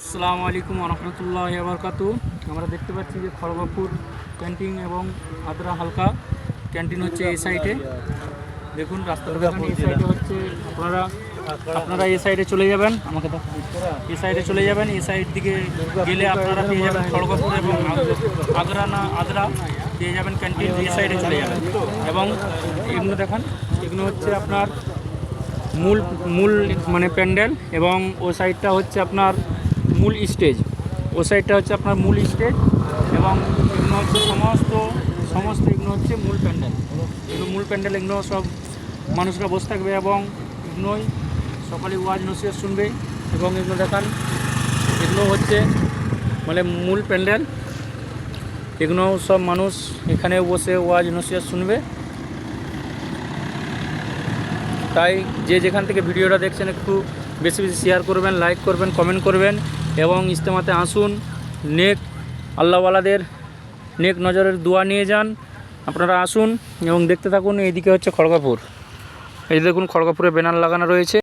আসসালামু আলাইকুম রহমতুল্লাহি ওয়া বারাকাতুহু। আমরা দেখতে পাচ্ছি যে খড়গপুর ক্যান্টিন এবং আদ্রা হালকা ক্যান্টিন হচ্ছে এই সাইডে। দেখুন রাস্তাটা দেখুন, এই সাইডে হচ্ছে আপনারা এই সাইডে চলে যাবেন, আমাকে দেখুন এই সাইডে চলে যাবেন। এই সাইড দিকে গেলে আপনারা পেয়ে যাবেন খড়গপুর এবং আদ্রা পেয়ে যাবেন ক্যান্টিন। এই সাইডে চলে যাবেন এবং এগুলো দেখান, এগুলো হচ্ছে আপনার মূল মূল মানে প্যান্ডেল এবং ও সাইডটা হচ্ছে আপনার মূল স্টেজ। ও সাইডটা হচ্ছে আপনার মূল স্টেজ এবং এগুলো হচ্ছে সমস্ত এগুলো হচ্ছে মূল প্যান্ডেল। এগুলো মূল প্যান্ডেল, এগুলো সব মানুষরা বসে থাকবে এবং এগুলোই সকালে ওয়াজ নসিহত শুনবে এবং এগুলো দেখান, এগুলো হচ্ছে মানে মূল প্যান্ডেল। এগুলো সব মানুষ এখানে বসে ওয়াজ নসিহত শুনবে। তাই যে যেখান থেকে ভিডিওটা দেখছেন একটু বেশি বেশি শেয়ার করবেন, লাইক করবেন, কমেন্ট করবেন এবং ইজতেমাতে আসুন। নেক আল্লাহওয়ালাদের নেক নজরের দোয়া নিয়ে যান। আপনারা আসুন এবং দেখতে থাকুন। এইদিকে হচ্ছে খড়গপুর, এই দেখুন খড়গপুরে ব্যানার লাগানো রয়েছে।